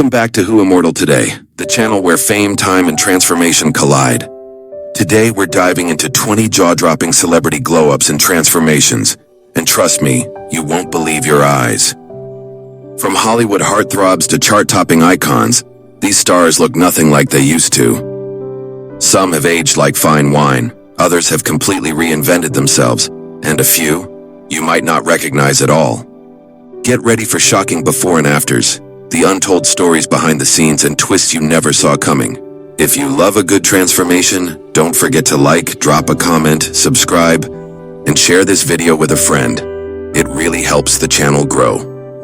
Welcome back to Who Immortal Today, the channel where fame, time, and transformation collide. Today we're diving into 20 jaw-dropping celebrity glow-ups and transformations, and trust me, you won't believe your eyes. From Hollywood heartthrobs to chart-topping icons, these stars look nothing like they used to. Some have aged like fine wine, others have completely reinvented themselves, and a few you might not recognize at all. Get ready for shocking before and afters, the untold stories behind the scenes and twists you never saw coming. If you love a good transformation, don't forget to like, drop a comment, subscribe, and share this video with a friend. It really helps the channel grow.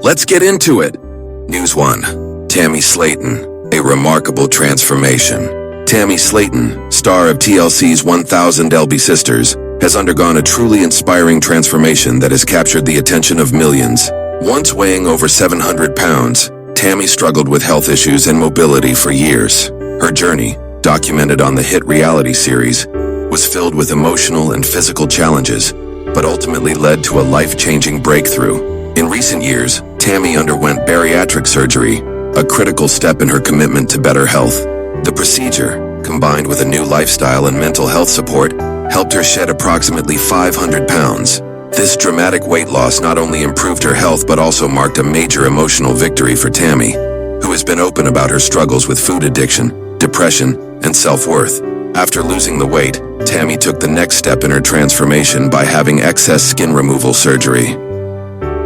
Let's get into it. News 1. Tammy Slaton, a remarkable transformation. Tammy Slaton, star of TLC's 1000 LB Sisters, has undergone a truly inspiring transformation that has captured the attention of millions. Once weighing over 700 pounds, Tammy struggled with health issues and mobility for years. Her journey, documented on the hit reality series, was filled with emotional and physical challenges, but ultimately led to a life-changing breakthrough. In recent years, Tammy underwent bariatric surgery, a critical step in her commitment to better health. The procedure, combined with a new lifestyle and mental health support, helped her shed approximately 500 pounds. This dramatic weight loss not only improved her health but also marked a major emotional victory for Tammy, who has been open about her struggles with food addiction, depression, and self-worth. After losing the weight, Tammy took the next step in her transformation by having excess skin removal surgery.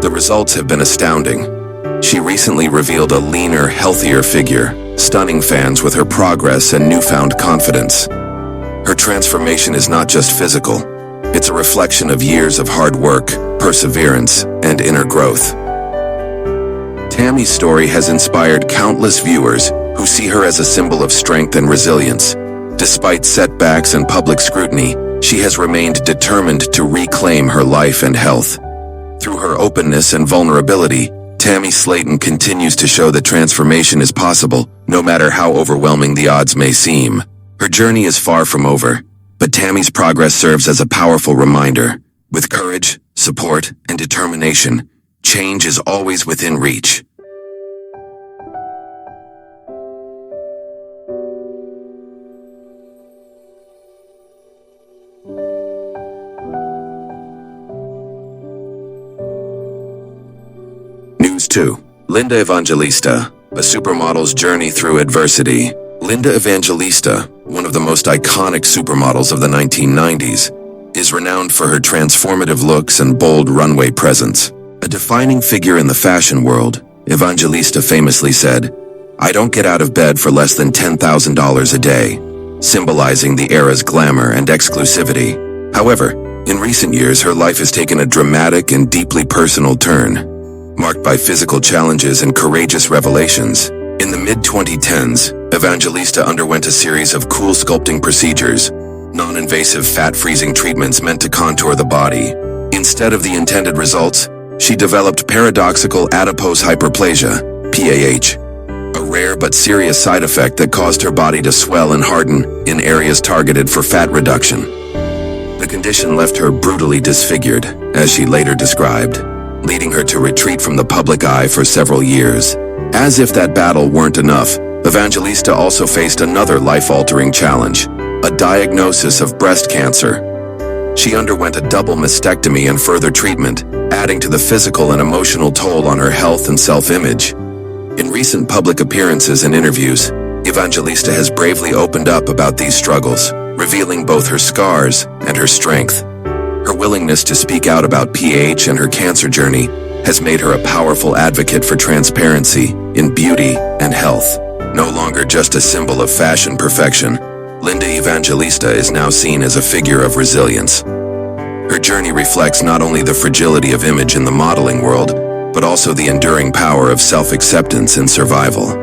The results have been astounding. She recently revealed a leaner, healthier figure, stunning fans with her progress and newfound confidence. Her transformation is not just physical. It's a reflection of years of hard work, perseverance, and inner growth. Tammy's story has inspired countless viewers who see her as a symbol of strength and resilience. Despite setbacks and public scrutiny, she has remained determined to reclaim her life and health. Through her openness and vulnerability, Tammy Slaton continues to show that transformation is possible, no matter how overwhelming the odds may seem. Her journey is far from over, but Tammy's progress serves as a powerful reminder. With courage, support, and determination, change is always within reach. News 2. Linda Evangelista, a supermodel's journey through adversity. Linda Evangelista, one of the most iconic supermodels of the 1990s, is renowned for her transformative looks and bold runway presence. A defining figure in the fashion world, Evangelista famously said, "I don't get out of bed for less than $10,000 a day," symbolizing the era's glamour and exclusivity. However, in recent years, her life has taken a dramatic and deeply personal turn, marked by physical challenges and courageous revelations. In the mid-2010s, Evangelista underwent a series of CoolSculpting procedures, non-invasive fat-freezing treatments meant to contour the body. Instead of the intended results, she developed paradoxical adipose hyperplasia, PAH, a rare but serious side effect that caused her body to swell and harden in areas targeted for fat reduction. The condition left her brutally disfigured, as she later described, leading her to retreat from the public eye for several years. As if that battle weren't enough, Evangelista also faced another life-altering challenge, a diagnosis of breast cancer. She underwent a double mastectomy and further treatment, adding to the physical and emotional toll on her health and self-image. In recent public appearances and interviews, Evangelista has bravely opened up about these struggles, revealing both her scars and her strength. Her willingness to speak out about PH and her cancer journey has made her a powerful advocate for transparency in beauty and health. No longer just a symbol of fashion perfection, Linda Evangelista is now seen as a figure of resilience. Her journey reflects not only the fragility of image in the modeling world, but also the enduring power of self-acceptance and survival.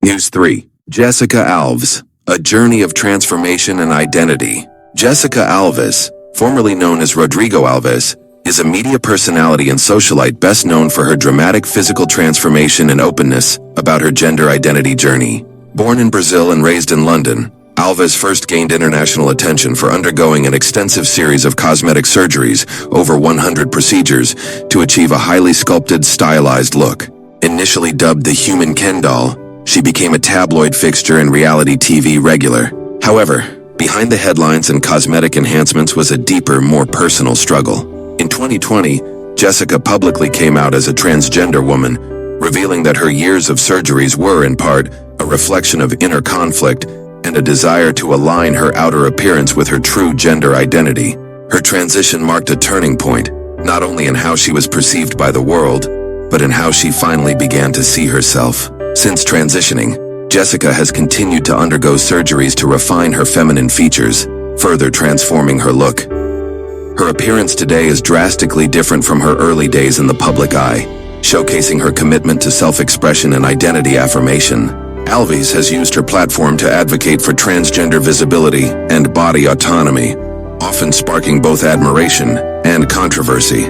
News 3. Jessica Alves, a journey of transformation and identity. Jessica Alves, formerly known as Rodrigo Alves, is a media personality and socialite best known for her dramatic physical transformation and openness about her gender identity journey. Born in Brazil and raised in London, Alves first gained international attention for undergoing an extensive series of cosmetic surgeries, over 100 procedures, to achieve a highly sculpted, stylized look. Initially dubbed the Human Ken doll, she became a tabloid fixture and reality TV regular. However, behind the headlines and cosmetic enhancements was a deeper, more personal struggle. In 2020, Jessica publicly came out as a transgender woman, revealing that her years of surgeries were, in part, a reflection of inner conflict and a desire to align her outer appearance with her true gender identity. Her transition marked a turning point, not only in how she was perceived by the world, but in how she finally began to see herself. Since transitioning, Jessica has continued to undergo surgeries to refine her feminine features, further transforming her look. Her appearance today is drastically different from her early days in the public eye, showcasing her commitment to self-expression and identity affirmation. Alves has used her platform to advocate for transgender visibility and body autonomy, often sparking both admiration and controversy.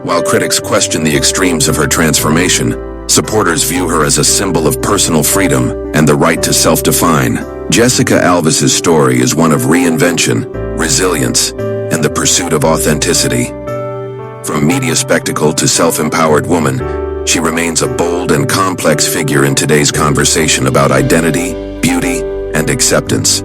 While critics question the extremes of her transformation, supporters view her as a symbol of personal freedom and the right to self-define. Jessica Alves' story is one of reinvention, resilience, and the pursuit of authenticity. From media spectacle to self-empowered woman, she remains a bold and complex figure in today's conversation about identity, beauty, and acceptance.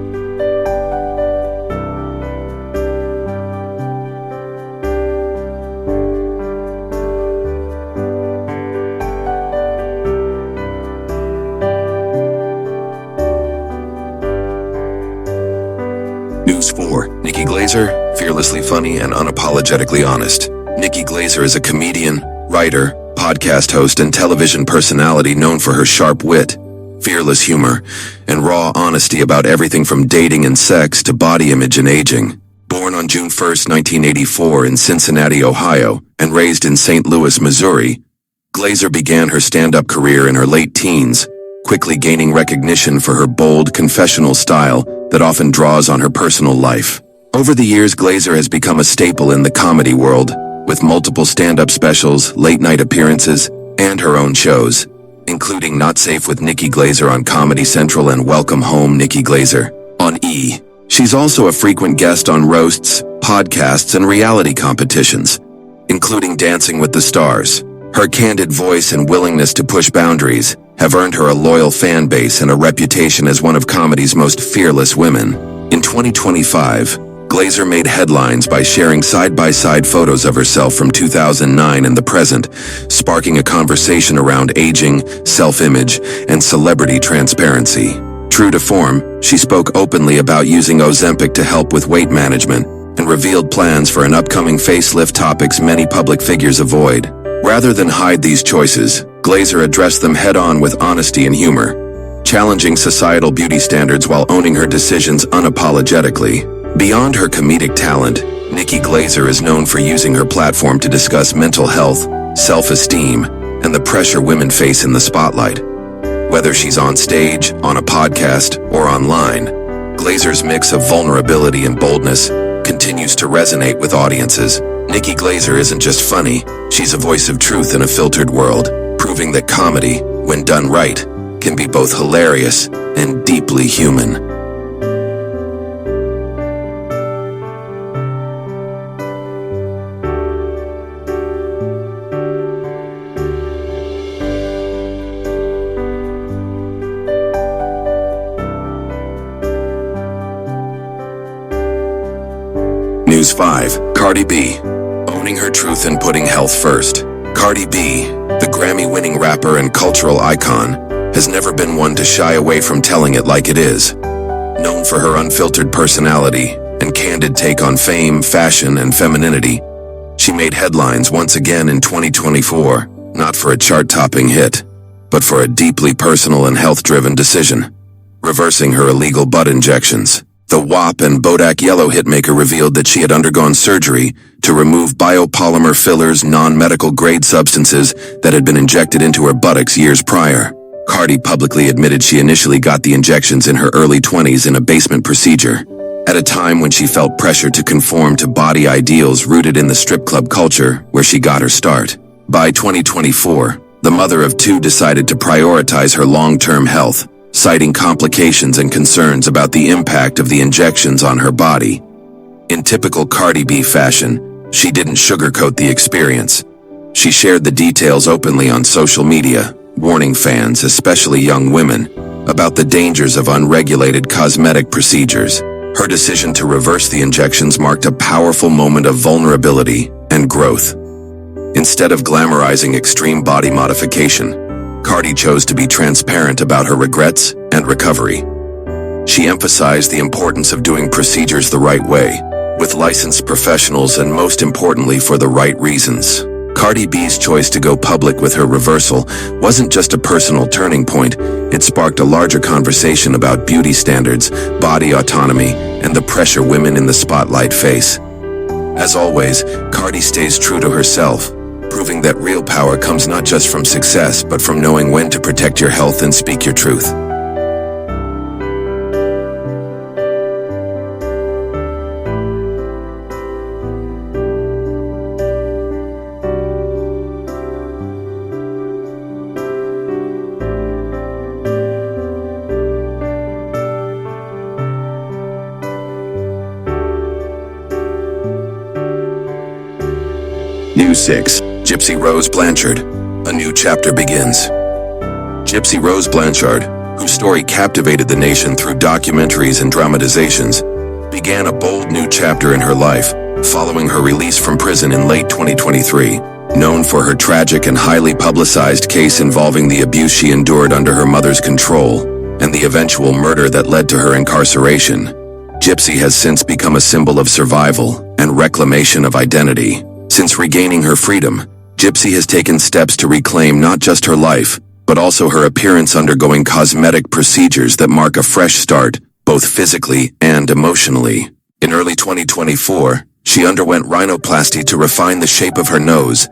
News 4. Nikki Glaser, fearlessly funny and unapologetically honest. Nikki Glaser is a comedian, writer, podcast host, and television personality known for her sharp wit, fearless humor, and raw honesty about everything from dating and sex to body image and aging. Born on June 1, 1984 in Cincinnati, Ohio, and raised in St. Louis, Missouri, Glaser began her stand-up career in her late teens, quickly gaining recognition for her bold, confessional style that often draws on her personal life. Over the years, Glaser has become a staple in the comedy world, with multiple stand-up specials, late-night appearances, and her own shows, including Not Safe with Nikki Glaser on Comedy Central and Welcome Home Nikki Glaser on E! She's also a frequent guest on roasts, podcasts, and reality competitions, including Dancing with the Stars. Her candid voice and willingness to push boundaries have earned her a loyal fan base and a reputation as one of comedy's most fearless women. In 2025, Glaser made headlines by sharing side-by-side photos of herself from 2009 and the present, sparking a conversation around aging, self-image, and celebrity transparency. True to form, she spoke openly about using Ozempic to help with weight management and revealed plans for an upcoming facelift, topics many public figures avoid. Rather than hide these choices, Glaser addressed them head-on with honesty and humor, challenging societal beauty standards while owning her decisions unapologetically. Beyond her comedic talent, Nikki Glaser is known for using her platform to discuss mental health, self-esteem, and the pressure women face in the spotlight. Whether she's on stage, on a podcast, or online, Glaser's mix of vulnerability and boldness continues to resonate with audiences. Nikki Glaser isn't just funny, she's a voice of truth in a filtered world, proving that comedy, when done right, can be both hilarious and deeply human. News 5. Cardi B, owning her truth and putting health first. Cardi B, the Grammy-winning rapper and cultural icon, has never been one to shy away from telling it like it is. Known for her unfiltered personality and candid take on fame, fashion, and femininity, she made headlines once again in 2024, not for a chart-topping hit, but for a deeply personal and health-driven decision, reversing her illegal butt injections. The WAP and Bodak Yellow hitmaker revealed that she had undergone surgery to remove biopolymer fillers, non-medical grade substances that had been injected into her buttocks years prior. Cardi publicly admitted she initially got the injections in her early 20s in a basement procedure. At a time when she felt pressure to conform to body ideals rooted in the strip club culture where she got her start. By 2024, the mother of two decided to prioritize her long-term health, citing complications and concerns about the impact of the injections on her body. In typical Cardi B fashion, she didn't sugarcoat the experience. She shared the details openly on social media, warning fans, especially young women, about the dangers of unregulated cosmetic procedures. Her decision to reverse the injections marked a powerful moment of vulnerability and growth. Instead of glamorizing extreme body modification, Cardi chose to be transparent about her regrets and recovery. She emphasized the importance of doing procedures the right way, with licensed professionals and most importantly for the right reasons. Cardi B's choice to go public with her reversal wasn't just a personal turning point, it sparked a larger conversation about beauty standards, body autonomy, and the pressure women in the spotlight face. As always, Cardi stays true to herself, proving that real power comes not just from success, but from knowing when to protect your health and speak your truth. News 6. Gypsy Rose Blanchard. A new chapter begins. Gypsy Rose Blanchard, whose story captivated the nation through documentaries and dramatizations, began a bold new chapter in her life following her release from prison in late 2023. Known for her tragic and highly publicized case involving the abuse she endured under her mother's control and the eventual murder that led to her incarceration, Gypsy has since become a symbol of survival and reclamation of identity. Since regaining her freedom, Gypsy has taken steps to reclaim not just her life, but also her appearance, undergoing cosmetic procedures that mark a fresh start, both physically and emotionally. In early 2024, she underwent rhinoplasty to refine the shape of her nose,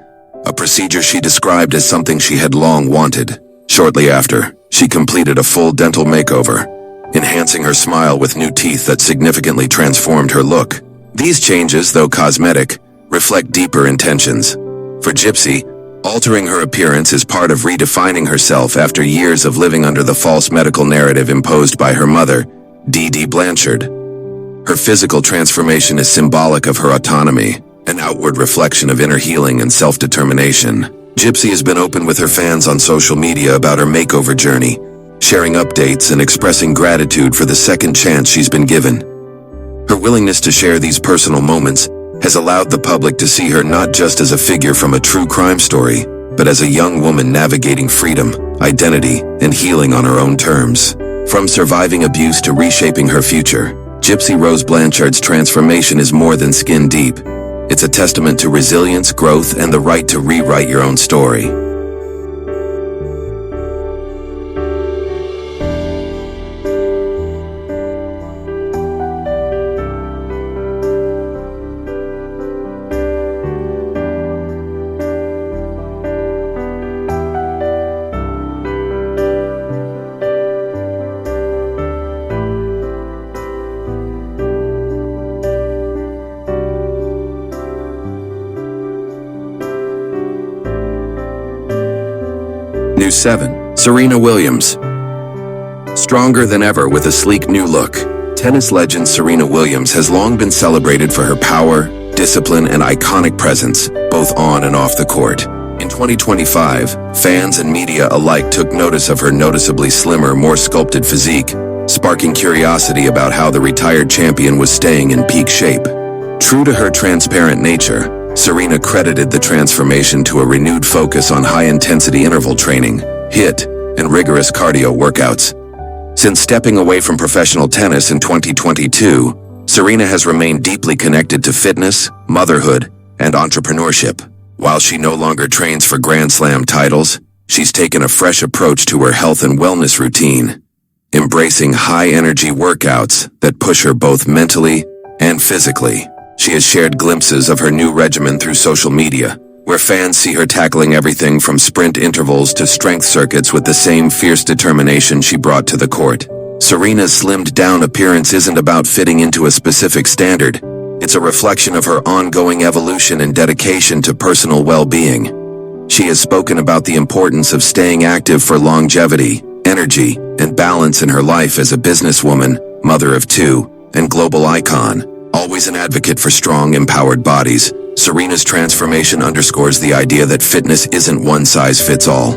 a procedure she described as something she had long wanted. Shortly after, she completed a full dental makeover, enhancing her smile with new teeth that significantly transformed her look. These changes, though cosmetic, reflect deeper intentions. For Gypsy, altering her appearance is part of redefining herself after years of living under the false medical narrative imposed by her mother, Dee Blanchard. Her physical transformation is symbolic of her autonomy, an outward reflection of inner healing and self-determination. Gypsy has been open with her fans on social media about her makeover journey, sharing updates and expressing gratitude for the second chance she's been given. Her willingness to share these personal moments has allowed the public to see her not just as a figure from a true crime story, but as a young woman navigating freedom, identity, and healing on her own terms. From surviving abuse to reshaping her future, Gypsy Rose Blanchard's transformation is more than skin deep. It's a testament to resilience, growth, and the right to rewrite your own story. News 7. Serena Williams. Stronger than ever with a sleek new look, tennis legend Serena Williams has long been celebrated for her power, discipline, and iconic presence, both on and off the court. In 2025, fans and media alike took notice of her noticeably slimmer, more sculpted physique, sparking curiosity about how the retired champion was staying in peak shape. True to her transparent nature, Serena credited the transformation to a renewed focus on high-intensity interval training, HIIT, and rigorous cardio workouts. Since stepping away from professional tennis in 2022, Serena has remained deeply connected to fitness, motherhood, and entrepreneurship. While she no longer trains for Grand Slam titles, she's taken a fresh approach to her health and wellness routine, embracing high-energy workouts that push her both mentally and physically. She has shared glimpses of her new regimen through social media, where fans see her tackling everything from sprint intervals to strength circuits with the same fierce determination she brought to the court. Serena's slimmed-down appearance isn't about fitting into a specific standard. It's a reflection of her ongoing evolution and dedication to personal well-being. She has spoken about the importance of staying active for longevity, energy, and balance in her life as a businesswoman, mother of two, and global icon. Always an advocate for strong, empowered bodies, Serena's transformation underscores the idea that fitness isn't one size fits all.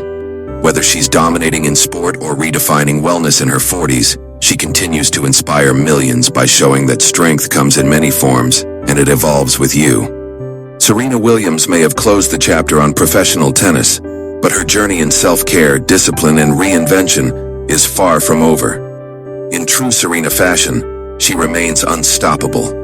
Whether she's dominating in sport or redefining wellness in her 40s, she continues to inspire millions by showing that strength comes in many forms, and it evolves with you. Serena Williams may have closed the chapter on professional tennis, but her journey in self-care, discipline, and reinvention is far from over. In true Serena fashion, she remains unstoppable.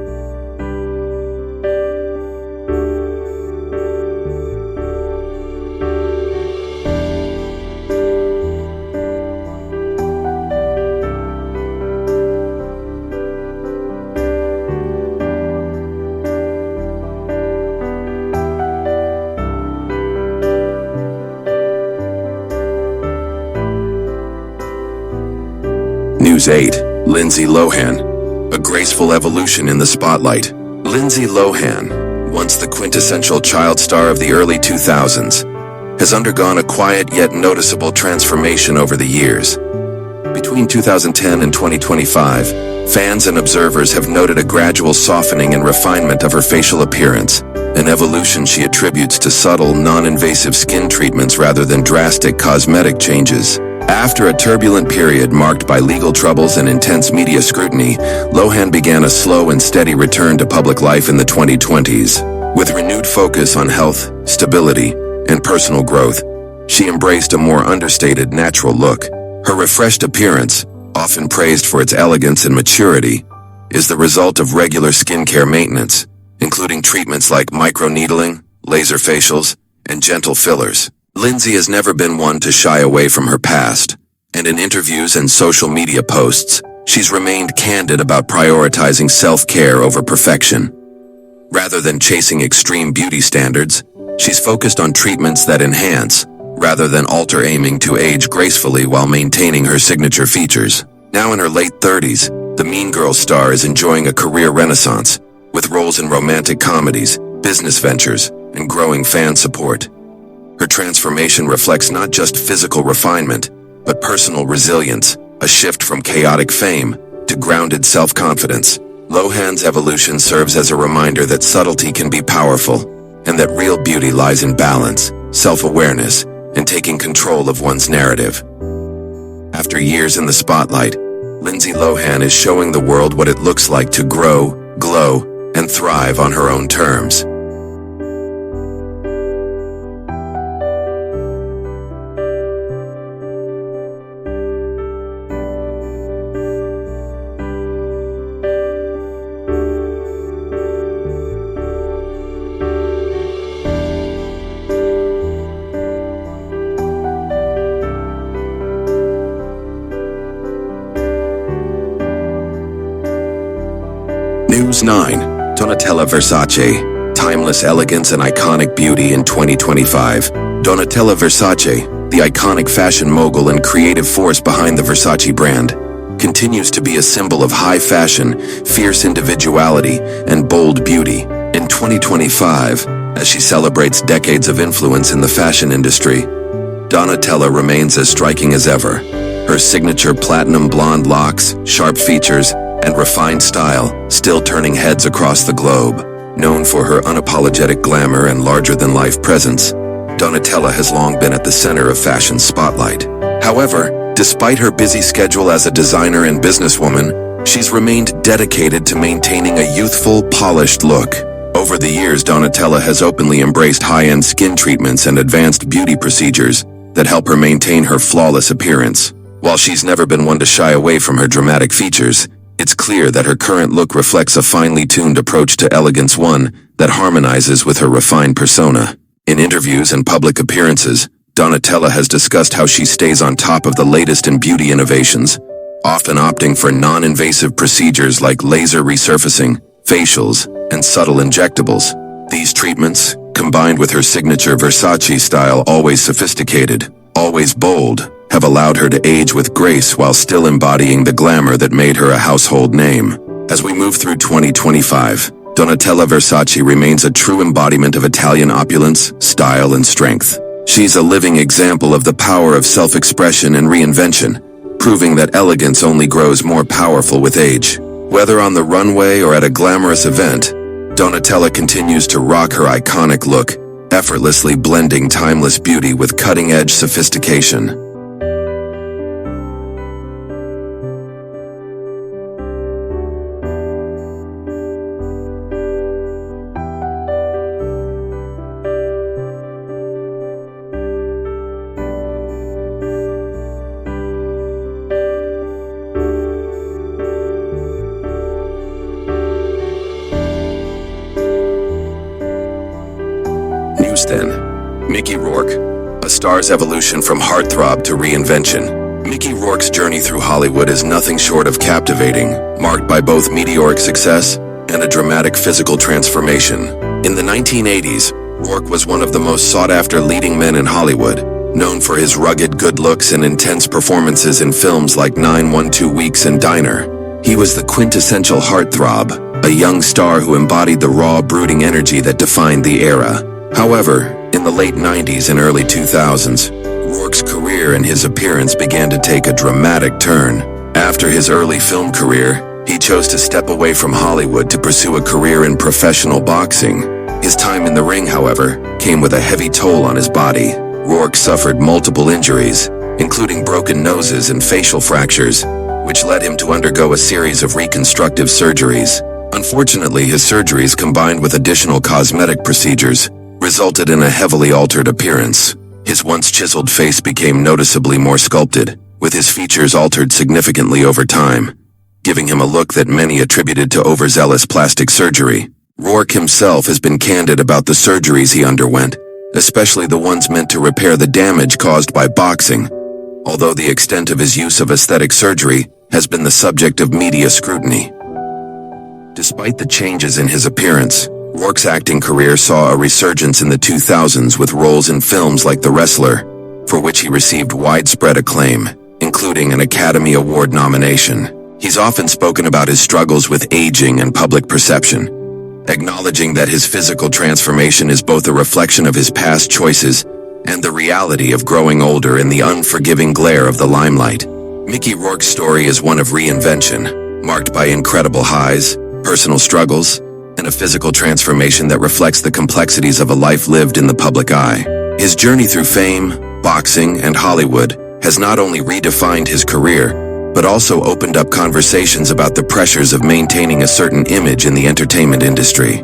News 8. Lindsay Lohan. A graceful evolution in the spotlight. Lindsay Lohan, once the quintessential child star of the early 2000s, has undergone a quiet yet noticeable transformation over the years. Between 2010 and 2025, fans and observers have noted a gradual softening and refinement of her facial appearance, an evolution she attributes to subtle, non-invasive skin treatments rather than drastic cosmetic changes. After a turbulent period marked by legal troubles and intense media scrutiny, Lohan began a slow and steady return to public life in the 2020s. With renewed focus on health, stability, and personal growth, she embraced a more understated, natural look. Her refreshed appearance, often praised for its elegance and maturity, is the result of regular skincare maintenance, including treatments like microneedling, laser facials, and gentle fillers. Lindsay has never been one to shy away from her past, and in interviews and social media posts, she's remained candid about prioritizing self-care over perfection. Rather than chasing extreme beauty standards, she's focused on treatments that enhance, rather than alter, aiming to age gracefully while maintaining her signature features. Now in her late 30s, the Mean Girls star is enjoying a career renaissance, with roles in romantic comedies, business ventures, and growing fan support. Her transformation reflects not just physical refinement, but personal resilience, a shift from chaotic fame to grounded self-confidence. Lohan's evolution serves as a reminder that subtlety can be powerful, and that real beauty lies in balance, self-awareness, and taking control of one's narrative. After years in the spotlight, Lindsay Lohan is showing the world what it looks like to grow, glow, and thrive on her own terms. News 9. Donatella Versace. Timeless elegance and iconic beauty in 2025. Donatella Versace, the iconic fashion mogul and creative force behind the Versace brand, continues to be a symbol of high fashion, fierce individuality, and bold beauty. In 2025, as she celebrates decades of influence in the fashion industry, Donatella remains as striking as ever. Her signature platinum blonde locks, sharp features, and refined style still turning heads across the globe. Known for her unapologetic glamour and larger-than-life presence, Donatella has long been at the center of fashion's spotlight. However, despite her busy schedule as a designer and businesswoman, she's remained dedicated to maintaining a youthful, polished look. Over the years, Donatella has openly embraced high-end skin treatments and advanced beauty procedures that help her maintain her flawless appearance. While she's never been one to shy away from her dramatic features, it's clear that her current look reflects a finely tuned approach to elegance, one that harmonizes with her refined persona. In interviews and public appearances, Donatella has discussed how she stays on top of the latest in beauty innovations, often opting for non-invasive procedures like laser resurfacing, facials, and subtle injectables. These treatments, combined with her signature Versace style, always sophisticated, always bold, have allowed her to age with grace while still embodying the glamour that made her a household name. As we move through 2025, Donatella Versace remains a true embodiment of Italian opulence, style, and strength. She's a living example of the power of self-expression and reinvention, proving that elegance only grows more powerful with age. Whether on the runway or at a glamorous event, Donatella continues to rock her iconic look, effortlessly blending timeless beauty with cutting-edge sophistication. Then, Mickey Rourke, a star's evolution from heartthrob to reinvention. Mickey Rourke's journey through Hollywood is nothing short of captivating, marked by both meteoric success and a dramatic physical transformation. In the 1980s, Rourke was one of the most sought-after leading men in Hollywood, known for his rugged good looks and intense performances in films like 912 Weeks and Diner. He was the quintessential heartthrob, a young star who embodied the raw, brooding energy that defined the era. However, in the late 90s and early 2000s, Rourke's career and his appearance began to take a dramatic turn. After his early film career, he chose to step away from Hollywood to pursue a career in professional boxing. His time in the ring, however, came with a heavy toll on his body. Rourke suffered multiple injuries, including broken noses and facial fractures, which led him to undergo a series of reconstructive surgeries. Unfortunately, his surgeries, combined with additional cosmetic procedures, resulted in a heavily altered appearance. His once chiseled face became noticeably more sculpted, with his features altered significantly over time, giving him a look that many attributed to overzealous plastic surgery. Rourke himself has been candid about the surgeries he underwent, especially the ones meant to repair the damage caused by boxing, although the extent of his use of aesthetic surgery has been the subject of media scrutiny. Despite the changes in his appearance, Rourke's acting career saw a resurgence in the 2000s with roles in films like The Wrestler, for which he received widespread acclaim, including an Academy Award nomination. He's often spoken about his struggles with aging and public perception, acknowledging that his physical transformation is both a reflection of his past choices and the reality of growing older in the unforgiving glare of the limelight. Mickey Rourke's story is one of reinvention, marked by incredible highs, personal struggles, and a physical transformation that reflects the complexities of a life lived in the public eye. His journey through fame, boxing, and Hollywood has not only redefined his career, but also opened up conversations about the pressures of maintaining a certain image in the entertainment industry.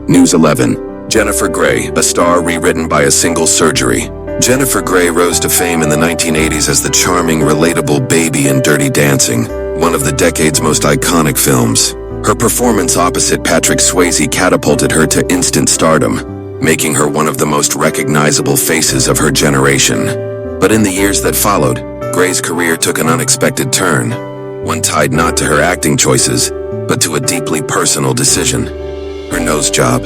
News 11. Jennifer Grey, a star rewritten by a single surgery. Jennifer Grey rose to fame in the 1980s as the charming, relatable baby in Dirty Dancing, one of the decade's most iconic films. Her performance opposite Patrick Swayze catapulted her to instant stardom, making her one of the most recognizable faces of her generation. But in the years that followed, Grey's career took an unexpected turn, one tied not to her acting choices, but to a deeply personal decision: her nose job.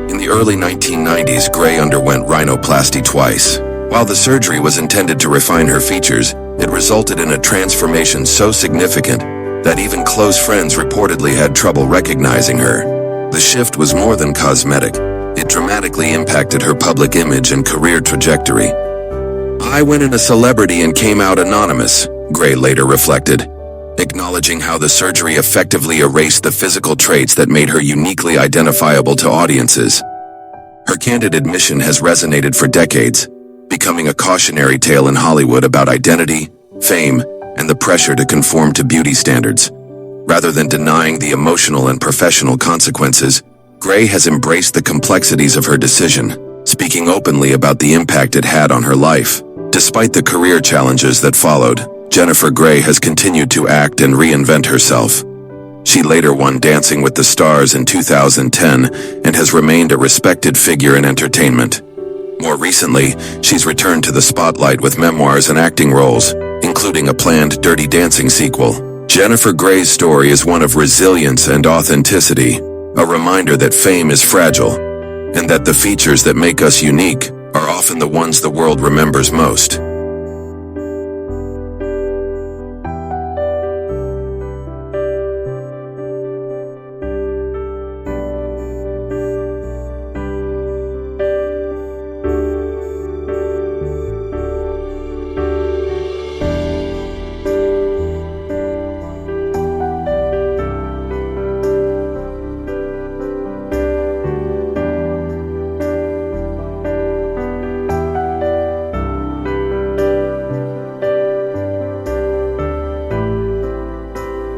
In the early 1990s, Grey underwent rhinoplasty twice. While the surgery was intended to refine her features, it resulted in a transformation so significant that even close friends reportedly had trouble recognizing her. The shift was more than cosmetic. It dramatically impacted her public image and career trajectory. "I went in a celebrity and came out anonymous," Grey later reflected, acknowledging how the surgery effectively erased the physical traits that made her uniquely identifiable to audiences. Her candid admission has resonated for decades, becoming a cautionary tale in Hollywood about identity, fame, and the pressure to conform to beauty standards. Rather than denying the emotional and professional consequences, Grey has embraced the complexities of her decision, speaking openly about the impact it had on her life. Despite the career challenges that followed, Jennifer Grey has continued to act and reinvent herself. She later won Dancing with the Stars in 2010 and has remained a respected figure in entertainment. More recently, she's returned to the spotlight with memoirs and acting roles, including a planned Dirty Dancing sequel. Jennifer Grey's story is one of resilience and authenticity, a reminder that fame is fragile, and that the features that make us unique are often the ones the world remembers most.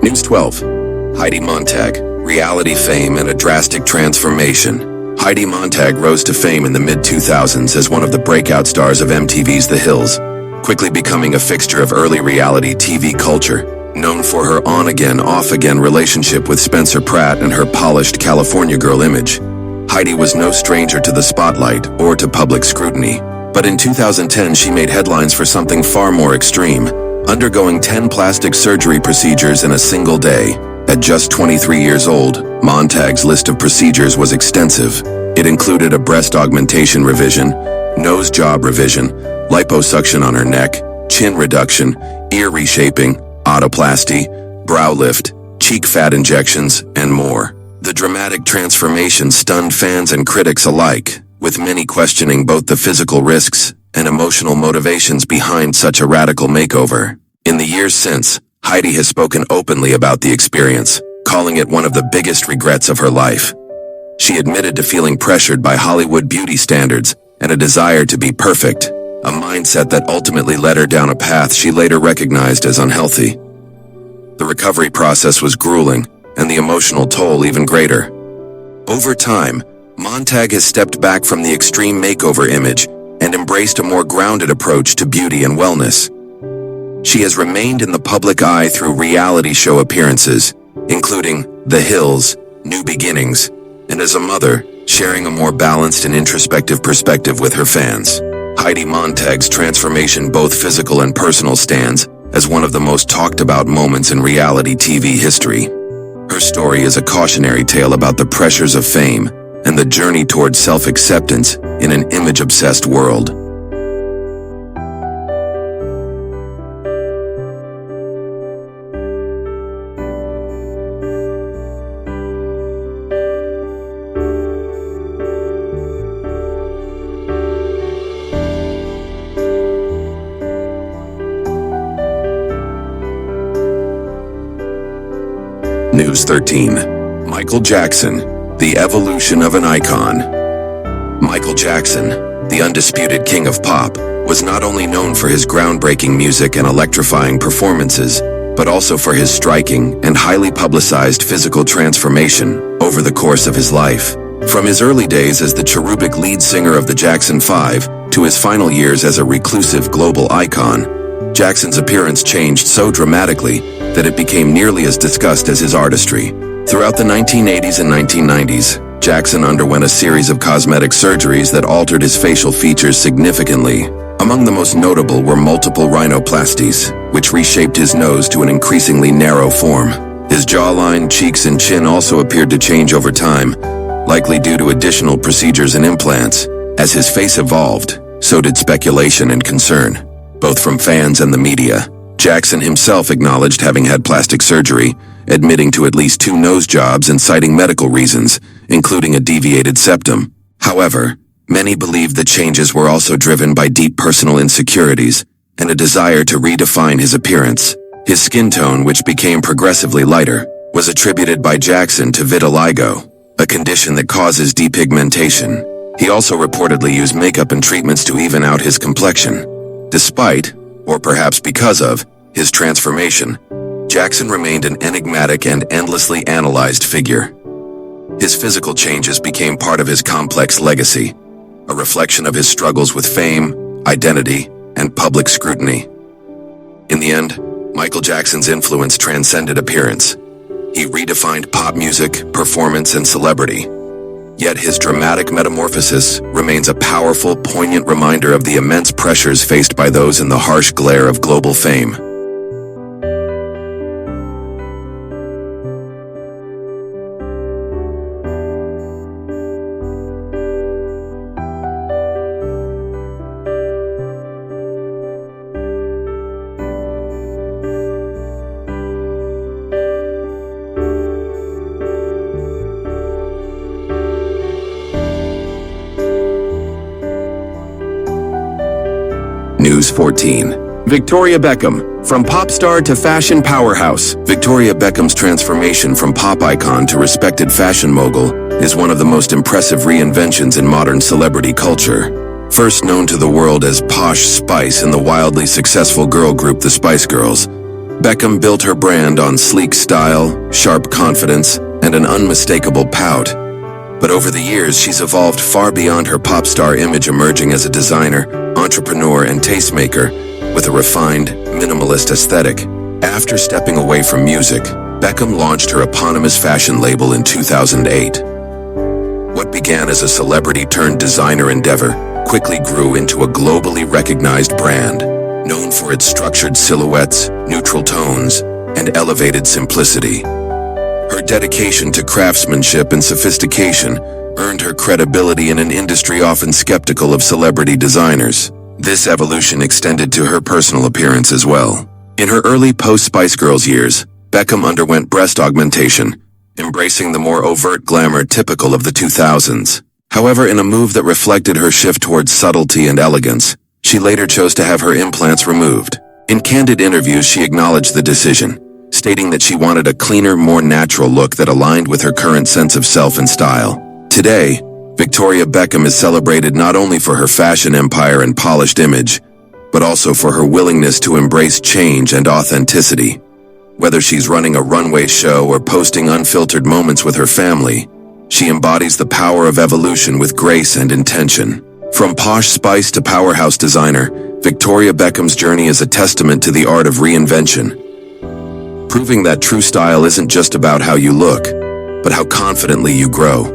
News 12. Heidi Montag, reality fame and a drastic transformation. Heidi Montag rose to fame in the mid-2000s as one of the breakout stars of MTV's The Hills, quickly becoming a fixture of early reality TV culture. Known for her on-again, off-again relationship with Spencer Pratt and her polished California girl image, Heidi was no stranger to the spotlight or to public scrutiny. But in 2010, she made headlines for something far more extreme, undergoing 10 plastic surgery procedures in a single day. At just 23 years old, Montag's list of procedures was extensive. It included a breast augmentation revision, nose job revision, liposuction on her neck, chin reduction, ear reshaping, autoplasty, brow lift, cheek fat injections, and more. The dramatic transformation stunned fans and critics alike, with many questioning both the physical risks and emotional motivations behind such a radical makeover. In the years since, Heidi has spoken openly about the experience, calling it one of the biggest regrets of her life. She admitted to feeling pressured by Hollywood beauty standards and a desire to be perfect, a mindset that ultimately led her down a path she later recognized as unhealthy. The recovery process was grueling, and the emotional toll even greater. Over time, Montag has stepped back from the extreme makeover image and embraced a more grounded approach to beauty and wellness. She has remained in the public eye through reality show appearances, including The Hills, New Beginnings, and as a mother, sharing a more balanced and introspective perspective with her fans. Heidi Montag's transformation, both physical and personal, stands as one of the most talked about moments in reality TV history. Her story is a cautionary tale about the pressures of fame and the journey towards self-acceptance in an image-obsessed world. News 13. Michael Jackson, the evolution of an icon. Michael Jackson, the undisputed king of pop, was not only known for his groundbreaking music and electrifying performances, but also for his striking and highly publicized physical transformation over the course of his life. From his early days as the cherubic lead singer of the Jackson 5 to his final years as a reclusive global icon, Jackson's appearance changed so dramatically that it became nearly as discussed as his artistry. Throughout the 1980s and 1990s, Jackson underwent a series of cosmetic surgeries that altered his facial features significantly. Among the most notable were multiple rhinoplasties, which reshaped his nose to an increasingly narrow form. His jawline, cheeks, and chin also appeared to change over time, likely due to additional procedures and implants. As his face evolved, so did speculation and concern, both from fans and the media. Jackson himself acknowledged having had plastic surgery, admitting to at least 2 nose jobs and citing medical reasons, including a deviated septum. However, many believed the changes were also driven by deep personal insecurities and a desire to redefine his appearance. His skin tone, which became progressively lighter, was attributed by Jackson to vitiligo, a condition that causes depigmentation. He also reportedly used makeup and treatments to even out his complexion. Despite, or perhaps because of, his transformation, Jackson remained an enigmatic and endlessly analyzed figure. His physical changes became part of his complex legacy, a reflection of his struggles with fame, identity, and public scrutiny. In the end, Michael Jackson's influence transcended appearance. He redefined pop music, performance, and celebrity. Yet his dramatic metamorphosis remains a powerful, poignant reminder of the immense pressures faced by those in the harsh glare of global fame. News 14. Victoria Beckham. From pop star to fashion powerhouse, Victoria Beckham's transformation from pop icon to respected fashion mogul is one of the most impressive reinventions in modern celebrity culture. First known to the world as Posh Spice in the wildly successful girl group the Spice Girls, Beckham built her brand on sleek style, sharp confidence, and an unmistakable pout. But over the years, she's evolved far beyond her pop star image, emerging as a designer, entrepreneur, and tastemaker with a refined, minimalist aesthetic. After stepping away from music, Beckham launched her eponymous fashion label in 2008. What began as a celebrity-turned-designer endeavor quickly grew into a globally recognized brand, known for its structured silhouettes, neutral tones, and elevated simplicity. Her dedication to craftsmanship and sophistication earned her credibility in an industry often skeptical of celebrity designers. This evolution extended to her personal appearance as well. In her early post-Spice Girls years, Beckham underwent breast augmentation, embracing the more overt glamour typical of the 2000s. However, in a move that reflected her shift towards subtlety and elegance, she later chose to have her implants removed. In candid interviews, she acknowledged the decision, stating that she wanted a cleaner, more natural look that aligned with her current sense of self and style. Today, Victoria Beckham is celebrated not only for her fashion empire and polished image, but also for her willingness to embrace change and authenticity. Whether she's running a runway show or posting unfiltered moments with her family, she embodies the power of evolution with grace and intention. From Posh Spice to powerhouse designer, Victoria Beckham's journey is a testament to the art of reinvention, proving that true style isn't just about how you look, but how confidently you grow.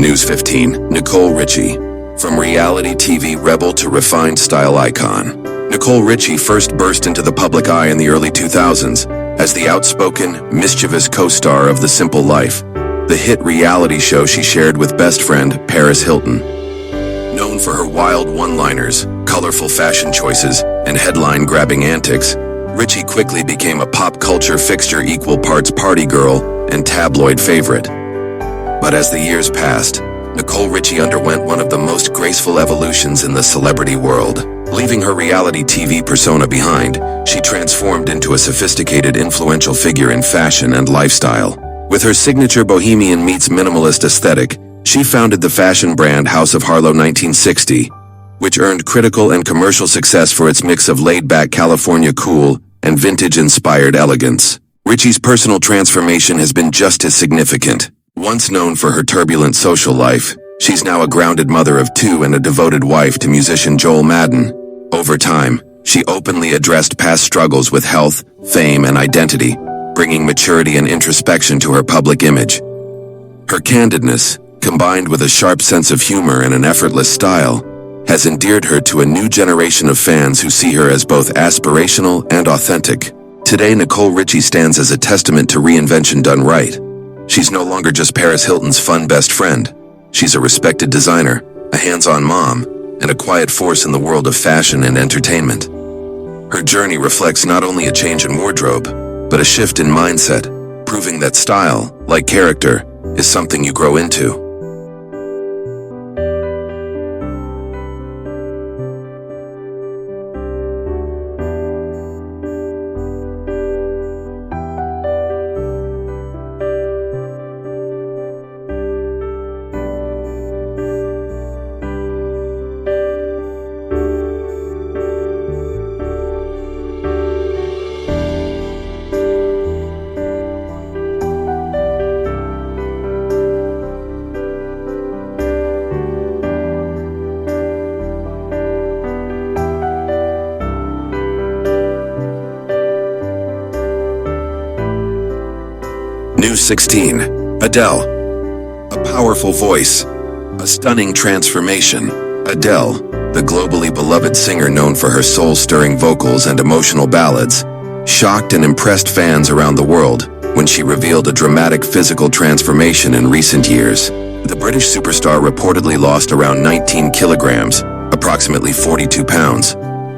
News 15. Nicole Richie. From reality TV rebel to refined style icon, Nicole Richie first burst into the public eye in the early 2000s as the outspoken, mischievous co-star of The Simple Life, the hit reality show she shared with best friend Paris Hilton. Known for her wild one-liners, colorful fashion choices, and headline-grabbing antics, Richie quickly became a pop culture fixture, equal parts party girl and tabloid favorite. But as the years passed, Nicole Richie underwent one of the most graceful evolutions in the celebrity world. Leaving her reality TV persona behind, she transformed into a sophisticated, influential figure in fashion and lifestyle. With her signature bohemian meets minimalist aesthetic, she founded the fashion brand House of Harlow 1960, which earned critical and commercial success for its mix of laid-back California cool and vintage-inspired elegance. Richie's personal transformation has been just as significant. Once known for her turbulent social life, she's now a grounded mother of two and a devoted wife to musician Joel Madden. Over time, she openly addressed past struggles with health, fame, and identity, bringing maturity and introspection to her public image. Her candidness, combined with a sharp sense of humor and an effortless style, has endeared her to a new generation of fans who see her as both aspirational and authentic. Today, Nicole Richie stands as a testament to reinvention done right. She's no longer just Paris Hilton's fun best friend. She's a respected designer, a hands-on mom, and a quiet force in the world of fashion and entertainment. Her journey reflects not only a change in wardrobe, but a shift in mindset, proving that style, like character, is something you grow into. New 16. Adele. A powerful voice. A stunning transformation. Adele, the globally beloved singer known for her soul-stirring vocals and emotional ballads, shocked and impressed fans around the world when she revealed a dramatic physical transformation in recent years. The British superstar reportedly lost around 19 kilograms, approximately 42 pounds,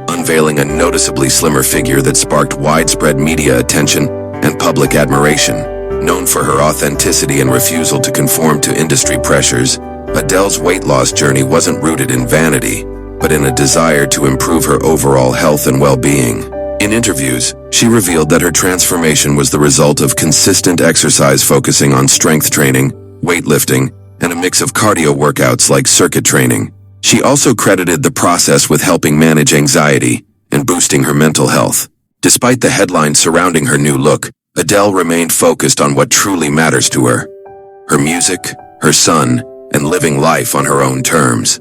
unveiling a noticeably slimmer figure that sparked widespread media attention and public admiration. Known for her authenticity and refusal to conform to industry pressures, Adele's weight loss journey wasn't rooted in vanity, but in a desire to improve her overall health and well-being. In interviews, she revealed that her transformation was the result of consistent exercise focusing on strength training, weightlifting, and a mix of cardio workouts like circuit training. She also credited the process with helping manage anxiety and boosting her mental health. Despite the headlines surrounding her new look, Adele remained focused on what truly matters to her: her music, her son, and living life on her own terms.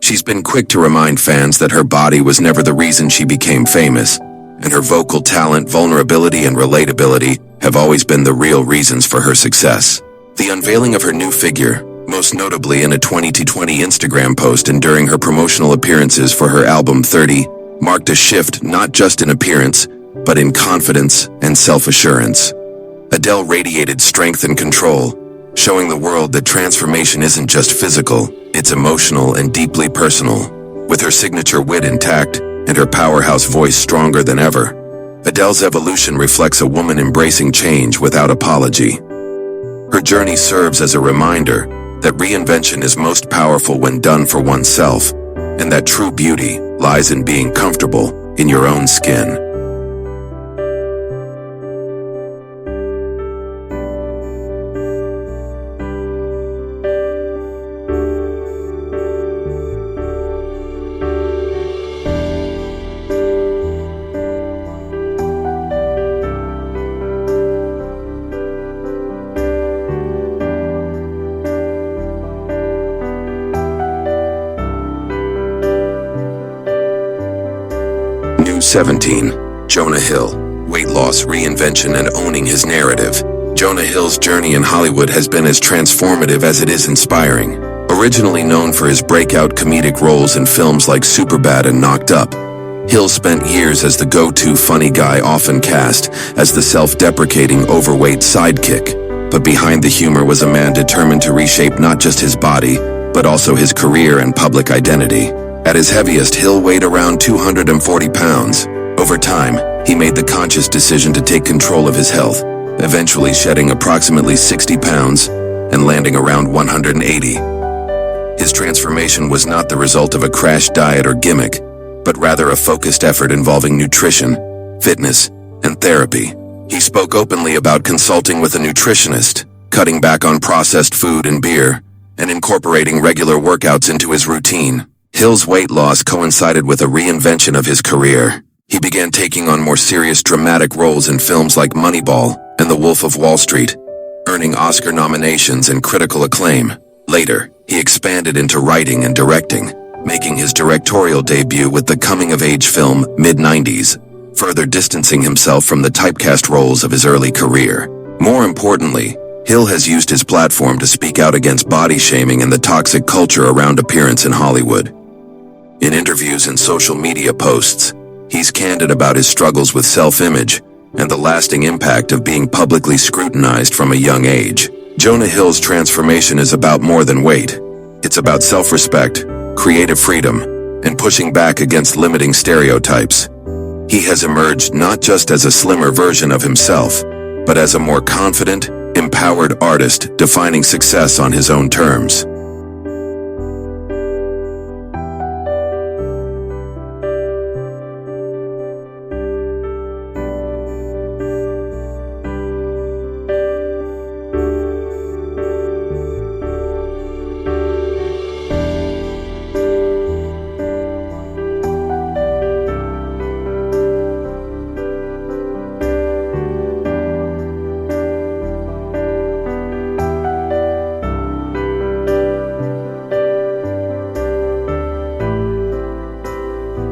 She's been quick to remind fans that her body was never the reason she became famous, and her vocal talent, vulnerability, and relatability have always been the real reasons for her success. The unveiling of her new figure, most notably in a 2020 Instagram post and during her promotional appearances for her album 30, marked a shift not just in appearance, but in confidence and self-assurance. Adele radiated strength and control, showing the world that transformation isn't just physical, it's emotional and deeply personal. With her signature wit intact and her powerhouse voice stronger than ever, Adele's evolution reflects a woman embracing change without apology. Her journey serves as a reminder that reinvention is most powerful when done for oneself, and that true beauty lies in being comfortable in your own skin. New 17. Jonah Hill. Weight loss, reinvention, and owning his narrative. Jonah Hill's journey in Hollywood has been as transformative as it is inspiring. Originally known for his breakout comedic roles in films like Superbad and Knocked Up, Hill spent years as the go-to funny guy, often cast as the self-deprecating, overweight sidekick. But behind the humor was a man determined to reshape not just his body, but also his career and public identity. At his heaviest, Hill weighed around 240 pounds. Over time, he made the conscious decision to take control of his health, eventually shedding approximately 60 pounds and landing around 180. His transformation was not the result of a crash diet or gimmick, but rather a focused effort involving nutrition, fitness, and therapy. He spoke openly about consulting with a nutritionist, cutting back on processed food and beer, and incorporating regular workouts into his routine. Hill's weight loss coincided with a reinvention of his career. He began taking on more serious, dramatic roles in films like Moneyball and The Wolf of Wall Street, earning Oscar nominations and critical acclaim. Later, he expanded into writing and directing, making his directorial debut with the coming-of-age film Mid-90s, further distancing himself from the typecast roles of his early career. More importantly, Hill has used his platform to speak out against body shaming and the toxic culture around appearance in Hollywood. In interviews and social media posts, he's candid about his struggles with self-image and the lasting impact of being publicly scrutinized from a young age. Jonah Hill's transformation is about more than weight. It's about self-respect, creative freedom, and pushing back against limiting stereotypes. He has emerged not just as a slimmer version of himself, but as a more confident, empowered artist defining success on his own terms.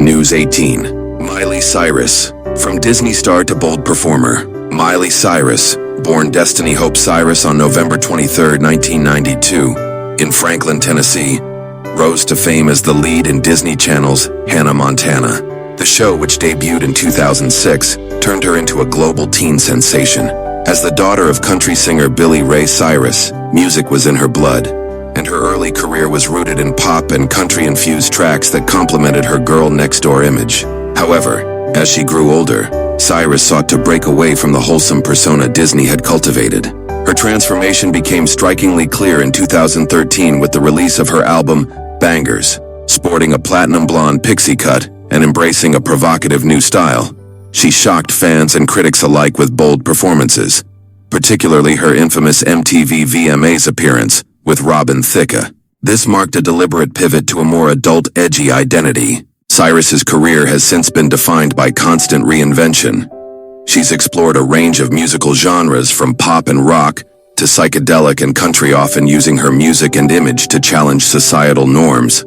News 18. Miley Cyrus. From Disney star to bold performer, Miley Cyrus, born Destiny Hope Cyrus on November 23, 1992, in Franklin, Tennessee, rose to fame as the lead in Disney Channel's Hannah Montana. The show, which debuted in 2006, turned her into a global teen sensation. As the daughter of country singer Billy Ray Cyrus, music was in her blood, and her early career was rooted in pop and country-infused tracks that complemented her girl-next-door image. However, as she grew older, Cyrus sought to break away from the wholesome persona Disney had cultivated. Her transformation became strikingly clear in 2013 with the release of her album, Bangers. Sporting a platinum blonde pixie cut and embracing a provocative new style, she shocked fans and critics alike with bold performances, particularly her infamous MTV VMAs appearance with Robin Thicke. This marked a deliberate pivot to a more adult, edgy identity. Cyrus's career has since been defined by constant reinvention. She's explored a range of musical genres from pop and rock to psychedelic and country, often using her music and image to challenge societal norms.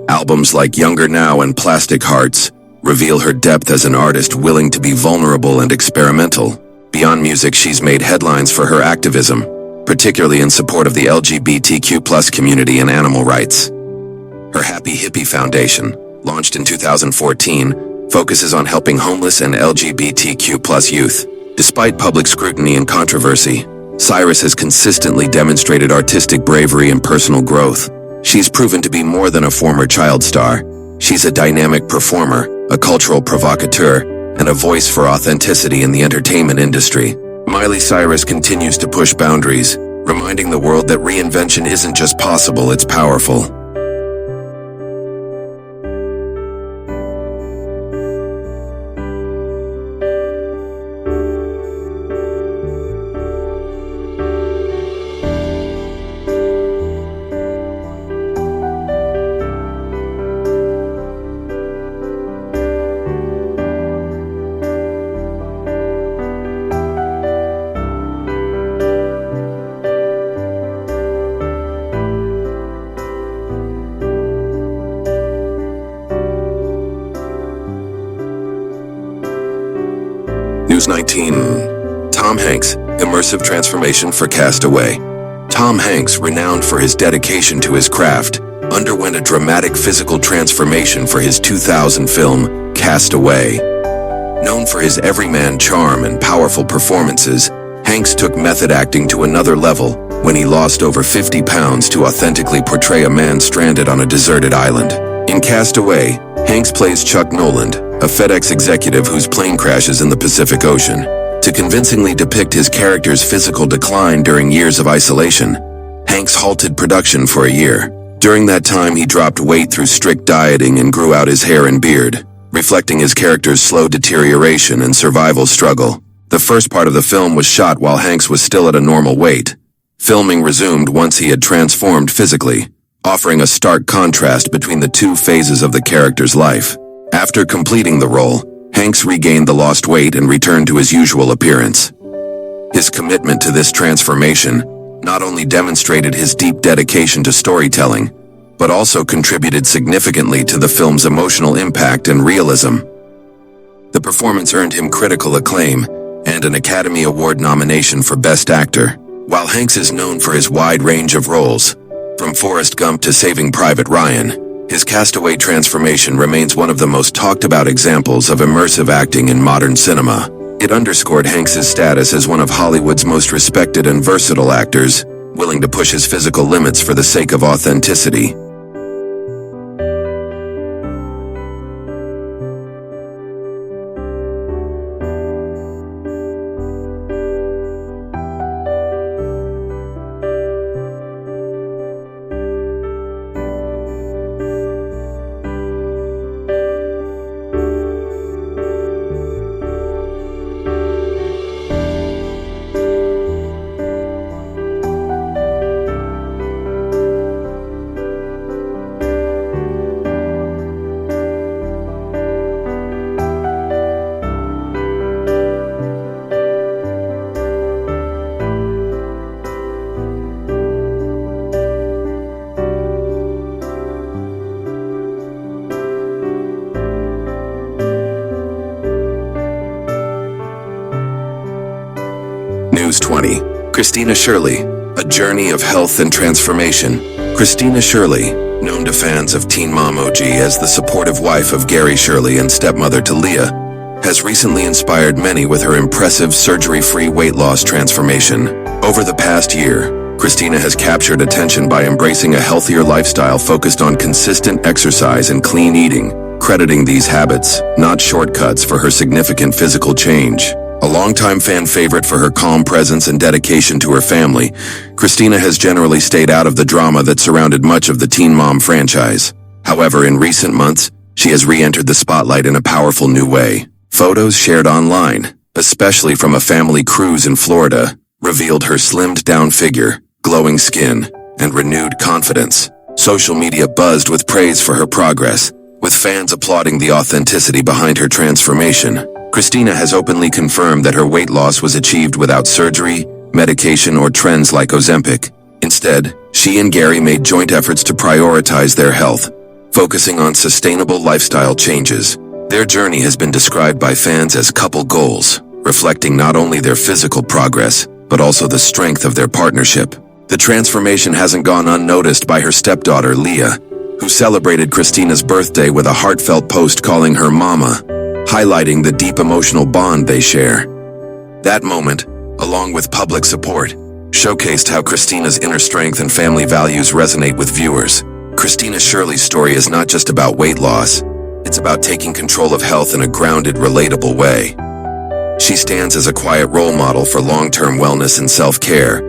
Albums like Younger Now and Plastic Hearts reveal her depth as an artist willing to be vulnerable and experimental. Beyond music, she's made headlines for her activism, particularly in support of the LGBTQ+ community and animal rights. Her Happy Hippie Foundation, launched in 2014, focuses on helping homeless and LGBTQ+ youth. Despite public scrutiny and controversy, Cyrus has consistently demonstrated artistic bravery and personal growth. She's proven to be more than a former child star. She's a dynamic performer, a cultural provocateur, and a voice for authenticity in the entertainment industry. Miley Cyrus continues to push boundaries, reminding the world that reinvention isn't just possible, it's powerful. News 19. Tom Hanks, immersive transformation for Cast Away. Tom Hanks, renowned for his dedication to his craft, underwent a dramatic physical transformation for his 2000 film, Cast Away. Known for his everyman charm and powerful performances, Hanks took method acting to another level when he lost over 50 pounds to authentically portray a man stranded on a deserted island. In Cast Away, Hanks plays Chuck Noland, a FedEx executive whose plane crashes in the Pacific Ocean. To convincingly depict his character's physical decline during years of isolation, Hanks halted production for a year. During that time, he dropped weight through strict dieting and grew out his hair and beard, reflecting his character's slow deterioration and survival struggle. The first part of the film was shot while Hanks was still at a normal weight. Filming resumed once he had transformed physically, offering a stark contrast between the two phases of the character's life. After completing the role, Hanks regained the lost weight and returned to his usual appearance. His commitment to this transformation not only demonstrated his deep dedication to storytelling, but also contributed significantly to the film's emotional impact and realism. The performance earned him critical acclaim and an Academy Award nomination for Best Actor. While Hanks is known for his wide range of roles, from Forrest Gump to Saving Private Ryan, his Cast Away transformation remains one of the most talked about examples of immersive acting in modern cinema. It underscored Hanks's status as one of Hollywood's most respected and versatile actors, willing to push his physical limits for the sake of authenticity. Kristina Shirley, a journey of health and transformation. Kristina Shirley, known to fans of Teen Mom OG as the supportive wife of Gary Shirley and stepmother to Leah, has recently inspired many with her impressive surgery-free weight loss transformation. Over the past year, Kristina has captured attention by embracing a healthier lifestyle focused on consistent exercise and clean eating, crediting these habits, not shortcuts, for her significant physical change. A longtime fan favorite for her calm presence and dedication to her family, Kristina has generally stayed out of the drama that surrounded much of the Teen Mom franchise. However, in recent months, she has re-entered the spotlight in a powerful new way. Photos shared online, especially from a family cruise in Florida, revealed her slimmed-down figure, glowing skin, and renewed confidence. Social media buzzed with praise for her progress, with fans applauding the authenticity behind her transformation. Kristina has openly confirmed that her weight loss was achieved without surgery, medication, or trends like Ozempic. Instead, she and Gary made joint efforts to prioritize their health, focusing on sustainable lifestyle changes. Their journey has been described by fans as couple goals, reflecting not only their physical progress, but also the strength of their partnership. The transformation hasn't gone unnoticed by her stepdaughter, Leah, who celebrated Kristina's birthday with a heartfelt post calling her Mama, highlighting the deep emotional bond they share. That moment, along with public support, showcased how Kristina's inner strength and family values resonate with viewers. Kristina Shirley's story is not just about weight loss, it's about taking control of health in a grounded, relatable way. She stands as a quiet role model for long-term wellness and self-care,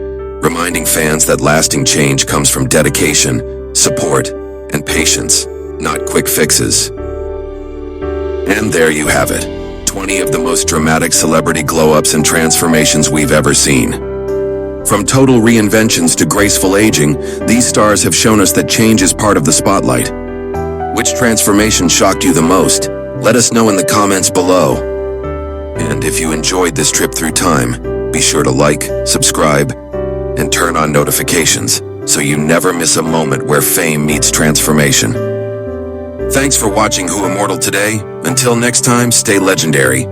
reminding fans that lasting change comes from dedication, support, and patience, not quick fixes. And there you have it, 20 of the most dramatic celebrity glow-ups and transformations we've ever seen. From total reinventions to graceful aging, these stars have shown us that change is part of the spotlight. Which transformation shocked you the most? Let us know in the comments below. And if you enjoyed this trip through time, be sure to like, subscribe, and turn on notifications so you never miss a moment where fame meets transformation. Thanks for watching Who Immortal today. Until next time, stay legendary.